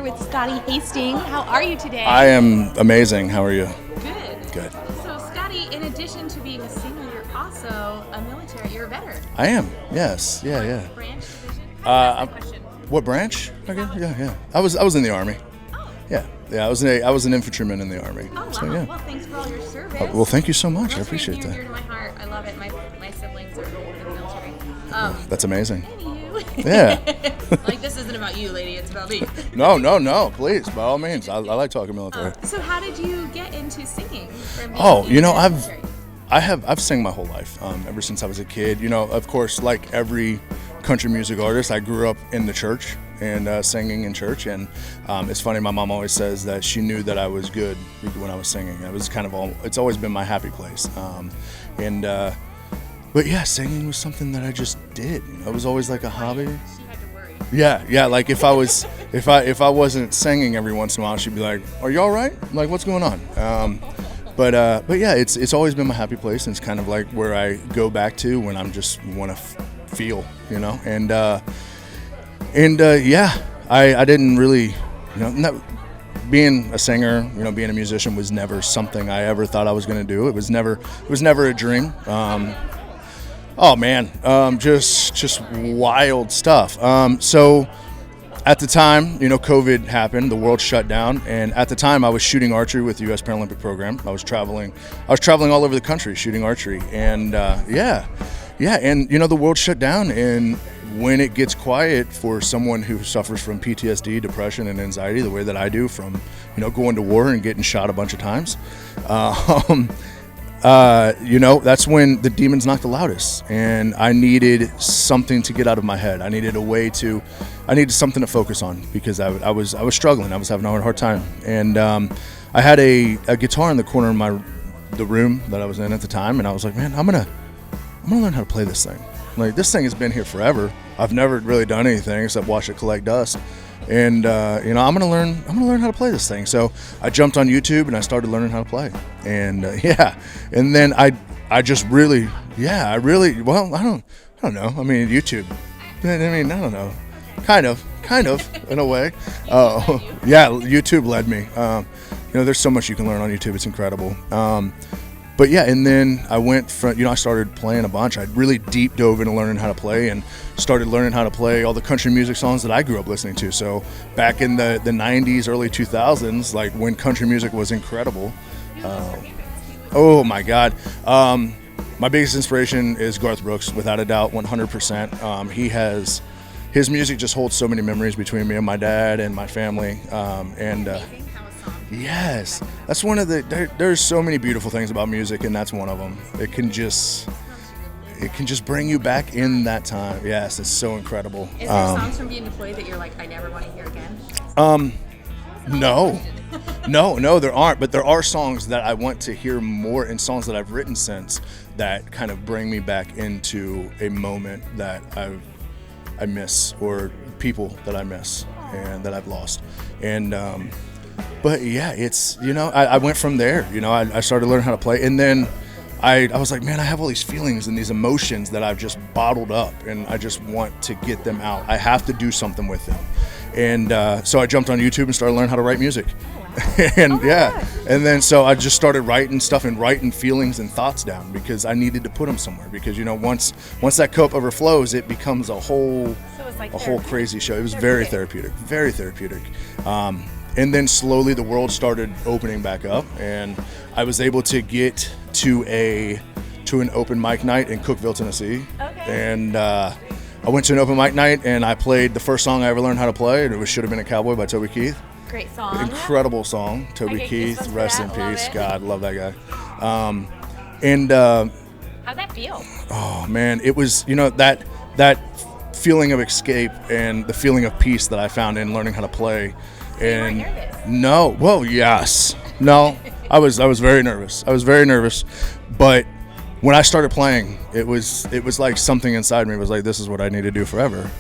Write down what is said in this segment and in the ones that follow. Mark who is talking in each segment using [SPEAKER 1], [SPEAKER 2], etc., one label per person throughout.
[SPEAKER 1] with Scotty Hasting. How are you today?
[SPEAKER 2] I am amazing. How are you?
[SPEAKER 1] Good.
[SPEAKER 2] Good.
[SPEAKER 1] So, Scotty, in addition to being a singer, you're also a military. You're a veteran.
[SPEAKER 2] I am. Yes. Yeah.
[SPEAKER 1] Branch division? How question?
[SPEAKER 2] What branch? Okay. Yeah. I was in the Army.
[SPEAKER 1] Oh.
[SPEAKER 2] Yeah. I was an infantryman in the Army.
[SPEAKER 1] Oh, wow.
[SPEAKER 2] So, yeah.
[SPEAKER 1] Well, thanks for all your service.
[SPEAKER 2] Well, thank you so much. I
[SPEAKER 1] That's
[SPEAKER 2] appreciate
[SPEAKER 1] near and
[SPEAKER 2] that.
[SPEAKER 1] dear to my heart. I love it. My siblings are in the military.
[SPEAKER 2] That's amazing.
[SPEAKER 1] And you.
[SPEAKER 2] Yeah.
[SPEAKER 1] Like, this isn't about you, lady. It's about me.
[SPEAKER 2] No. Please, by all means. I like talking military.
[SPEAKER 1] So, how did you get into singing? From being
[SPEAKER 2] Oh,
[SPEAKER 1] in the
[SPEAKER 2] I've
[SPEAKER 1] military?
[SPEAKER 2] sang my whole life, ever since I was a kid. Of course, like every country music artist, I grew up in the church and singing in church. And it's funny, my mom always says that she knew that I was good when I was singing. It was it's always been my happy place. But yeah, singing was something that I just did. It was always like a hobby.
[SPEAKER 1] She had to worry.
[SPEAKER 2] Yeah. Like if I wasn't singing every once in a while, she'd be like, "Are you all right? Like, what's going on?" But yeah, it's always been my happy place, and it's kind of like where I go back to when I'm just want to feel, And yeah, I didn't really, being a singer, being a musician was never something I ever thought I was going to do. It was never a dream. Oh man, just wild stuff. So at the time, COVID happened, the world shut down, and at the time I was shooting archery with the U.S. Paralympic program. I was traveling all over the country shooting archery, and yeah, and the world shut down, and when it gets quiet for someone who suffers from PTSD, depression, and anxiety, the way that I do from, going to war and getting shot a bunch of times, that's when the demons knocked the loudest, and I needed something to get out of my head. I needed something to focus on because I was struggling. I was having a hard time, and I had a guitar in the corner of the room that I was in at the time, and I was like, man, I'm gonna learn how to play this thing. Like, this thing has been here forever. I've never really done anything except watch it collect dust. And I'm gonna learn how to play this thing. So I jumped on YouTube and I started learning how to play. And and then I just really, I don't know. I mean, YouTube. I don't know. Kind of in a way. Oh, yeah, YouTube led me. There's so much you can learn on YouTube. It's incredible. But yeah, and then I went from, I started playing a bunch. I really deep dove into learning how to play and started learning how to play all the country music songs that I grew up listening to. So back in the 90s, early 2000s, like when country music was incredible. Oh my God. My biggest inspiration is Garth Brooks, without a doubt, 100%. His music just holds so many memories between me and my dad and my family. Yes, that's one of there's so many beautiful things about music, and that's one of them. It can just bring you back in that time. Yes, it's so incredible.
[SPEAKER 1] Is there songs from being deployed that you're like, I never want to hear again?
[SPEAKER 2] No, there aren't. But there are songs that I want to hear more, and songs that I've written since that kind of bring me back into a moment that I miss, or people that I miss and that I've lost, and. But yeah, it's, I went from there, I started learning how to play, and then I was like, man, I have all these feelings and these emotions that I've just bottled up, and I just want to get them out. I have to do something with them. And so I jumped on YouTube and started learning how to write music. And and then so I just started writing stuff and writing feelings and thoughts down because I needed to put them somewhere, because once that cup overflows, it becomes a whole crazy show. It was very therapeutic. And then slowly the world started opening back up, and I was able to get to an open mic night in Cookeville, Tennessee.
[SPEAKER 1] Okay.
[SPEAKER 2] And I went to an open mic night, and I played the first song I ever learned how to play, and it Should Have Been a Cowboy by Toby Keith.
[SPEAKER 1] Great song.
[SPEAKER 2] Incredible song. Toby Keith, rest in peace. God, love that guy.
[SPEAKER 1] How'd that feel?
[SPEAKER 2] Oh man, it was, that feeling of escape and the feeling of peace that I found in learning how to play. And no, well, yes, no, I was very nervous. But when I started playing, it was like something inside me was like, this is what I need to do forever.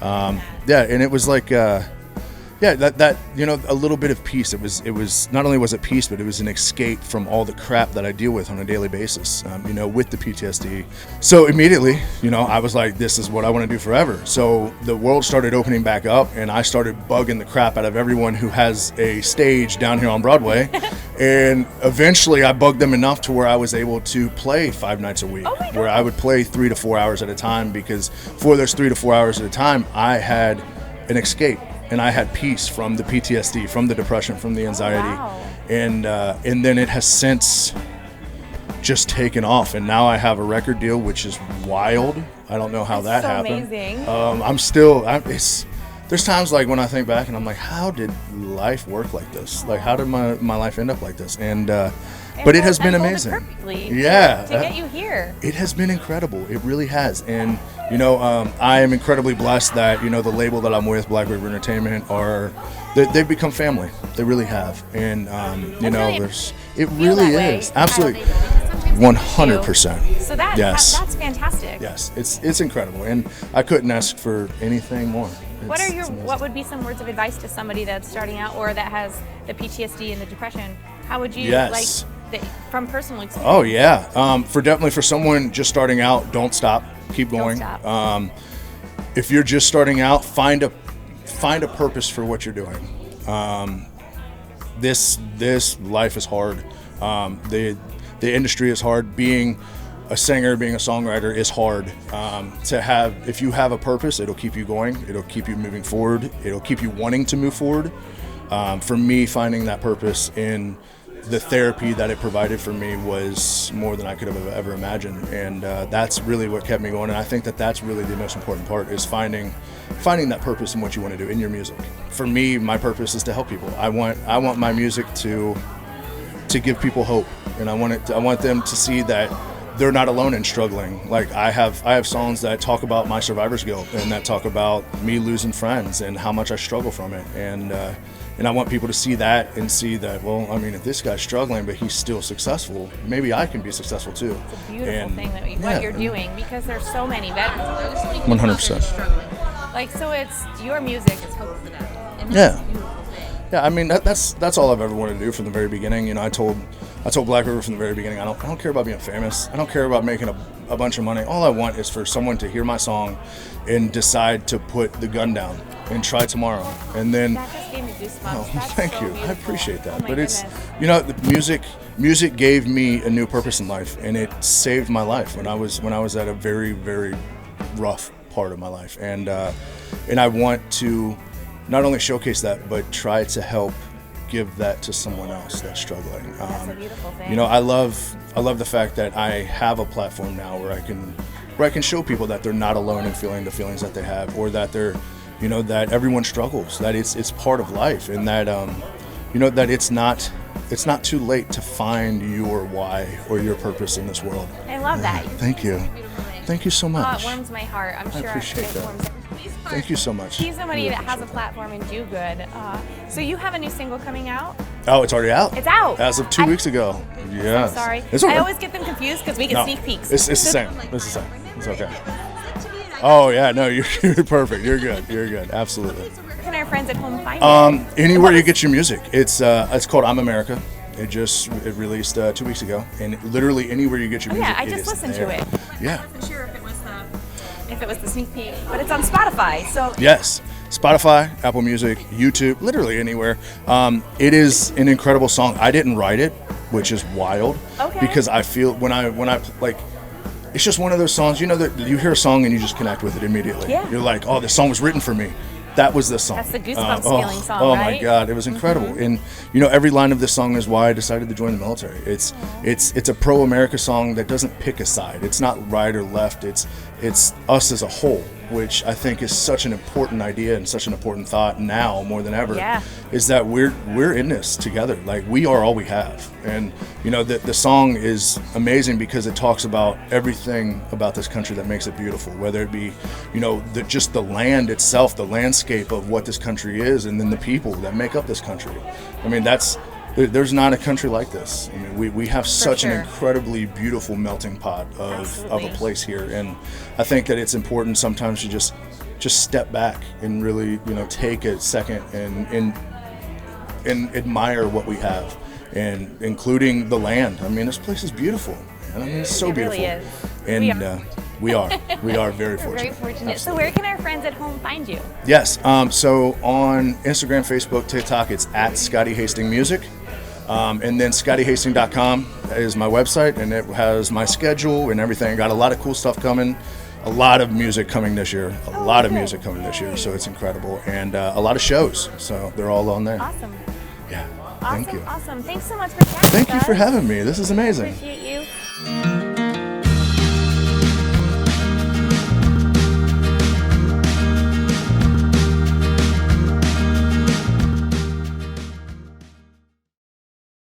[SPEAKER 2] Yeah, and it was like, Yeah, that a little bit of peace. It was not only was it peace, but it was an escape from all the crap that I deal with on a daily basis. With the PTSD. So immediately, I was like, this is what I want to do forever. So the world started opening back up, and I started bugging the crap out of everyone who has a stage down here on Broadway. And eventually, I bugged them enough to where I was able to play 5 nights a week, where I would play 3 to 4 hours at a time, because for those 3 to 4 hours at a time, I had an escape. And I had peace from the PTSD, from the depression, from the anxiety.
[SPEAKER 1] Wow.
[SPEAKER 2] And then it has since just taken off. And now I have a record deal, which is wild. I don't know how that happened.
[SPEAKER 1] Amazing.
[SPEAKER 2] There's times like when I think back and I'm like, how did life work like this? Like, how did my life end up like this? But it has been amazing.
[SPEAKER 1] Perfectly
[SPEAKER 2] yeah.
[SPEAKER 1] To get you here.
[SPEAKER 2] It has been incredible. It really has. And, I am incredibly blessed that, the label that I'm with, Black River Entertainment, they've become family. They really have. And, it really is. Absolutely. 100%.
[SPEAKER 1] So that's fantastic.
[SPEAKER 2] Yes. It's incredible. And I couldn't ask for anything more.
[SPEAKER 1] What would be some words of advice to somebody that's starting out or that has the PTSD and the depression? How would you from personal experience?
[SPEAKER 2] Oh yeah, for someone just starting out, don't stop, keep going.
[SPEAKER 1] Don't stop.
[SPEAKER 2] If you're just starting out, find a purpose for what you're doing. This life is hard. The industry is hard. Being a singer, being a songwriter is hard. If you have a purpose, it'll keep you going. It'll keep you moving forward. It'll keep you wanting to move forward. For me, finding that purpose in the therapy that it provided for me was more than I could have ever imagined, and that's really what kept me going. And I think that's really the most important part, is finding that purpose in what you want to do in your music. For me, my purpose is to help people. I want my music to give people hope, and I want them to see that they're not alone in struggling. Like I have songs that talk about my survivor's guilt, and that talk about me losing friends and how much I struggle from it. And I want people to see that and see that, well, I mean, if this guy's struggling but he's still successful, maybe I can be successful too.
[SPEAKER 1] It's a beautiful thing what you're doing, because there's so many veterans.
[SPEAKER 2] 100%.
[SPEAKER 1] Like, so it's your music is hope for them. And
[SPEAKER 2] that's a beautiful thing. Yeah, I mean that's all I've ever wanted to do from the very beginning. I told Black River from the very beginning, I don't care about being famous. I don't care about making a bunch of money. All I want is for someone to hear my song and decide to put the gun down and try tomorrow. And then
[SPEAKER 1] that just gave me goosebumps.
[SPEAKER 2] Oh, thank you.
[SPEAKER 1] Beautiful.
[SPEAKER 2] I appreciate that.
[SPEAKER 1] Oh,
[SPEAKER 2] but it's
[SPEAKER 1] goodness.
[SPEAKER 2] the music gave me a new purpose in life, and it saved my life when I was at a very, very rough part of my life. And I want to not only showcase that, but try to help give that to someone else that's struggling.
[SPEAKER 1] That's a beautiful thing.
[SPEAKER 2] I love the fact that I have a platform now where I can show people that they're not alone in feeling the feelings that they have, or that they're, that everyone struggles, that it's part of life, and that that it's not too late to find your why or your purpose in this world.
[SPEAKER 1] I love that.
[SPEAKER 2] Thank you. Thank you so much.
[SPEAKER 1] Oh, it warms my heart. I'm sure
[SPEAKER 2] I appreciate that.
[SPEAKER 1] warms.
[SPEAKER 2] Thank you so much.
[SPEAKER 1] He's somebody that has a platform and do good. So you have a new single coming out?
[SPEAKER 2] Oh, it's already out.
[SPEAKER 1] It's out.
[SPEAKER 2] As of 2 weeks ago. Yeah.
[SPEAKER 1] I'm sorry.
[SPEAKER 2] It's okay.
[SPEAKER 1] I always get them confused because we get sneak peeks.
[SPEAKER 2] It's the same. It's the same. It's okay. Oh yeah, no, you're perfect. You're good. Absolutely.
[SPEAKER 1] Where can our friends at home find it?
[SPEAKER 2] Anywhere you get your music. It's called I'm America. It released 2 weeks ago, and literally anywhere you get your music.
[SPEAKER 1] Yeah, I just listened to it.
[SPEAKER 2] Yeah.
[SPEAKER 1] I wasn't sure if it was the sneak peek, but it's on Spotify. So
[SPEAKER 2] yes, Spotify, Apple Music, YouTube, literally anywhere. It is an incredible song. I didn't write it, which is wild.
[SPEAKER 1] Okay.
[SPEAKER 2] Because I feel when I like, it's just one of those songs. That you hear a song and you just connect with it immediately. Yeah. You're like, oh, this song was written for me. That was the song.
[SPEAKER 1] That's the Goosebumps feeling song,
[SPEAKER 2] oh
[SPEAKER 1] right?
[SPEAKER 2] My God, it was incredible. And every line of this song is why I decided to join the military. It's a pro-America song that doesn't pick a side. It's not right or left. It's us as a whole, which I think is such an important idea and such an important thought now more than ever.
[SPEAKER 1] Yeah.
[SPEAKER 2] Is that we're in this together. Like, we are all we have. And the song is amazing because it talks about everything about this country that makes it beautiful, whether it be just the land itself, the landscape of what this country is, and then the people that make up this country. I mean, there's not a country like this. I mean, we have such an incredibly beautiful melting pot of a place here, and I think that it's important sometimes to just just step back and really, take a second and admire what we have, and including the land. I mean, this place is beautiful, man. I mean, it's so beautiful.
[SPEAKER 1] Really is.
[SPEAKER 2] And we are very fortunate.
[SPEAKER 1] Very fortunate.
[SPEAKER 2] Absolutely.
[SPEAKER 1] So where can our friends at home find you?
[SPEAKER 2] Yes. So on Instagram, Facebook, TikTok, it's at Scotty Hasting Music. And then ScottyHasting.com is my website, and it has my schedule and everything. Got a lot of cool stuff coming. A lot of music coming this year. A lot of music coming this year. So it's incredible. And a lot of shows. So they're all on there.
[SPEAKER 1] Awesome.
[SPEAKER 2] Yeah.
[SPEAKER 1] Awesome.
[SPEAKER 2] Thank you.
[SPEAKER 1] Awesome. Thanks so much for chatting.
[SPEAKER 2] Thank you for having me. This is amazing.
[SPEAKER 1] Appreciate you.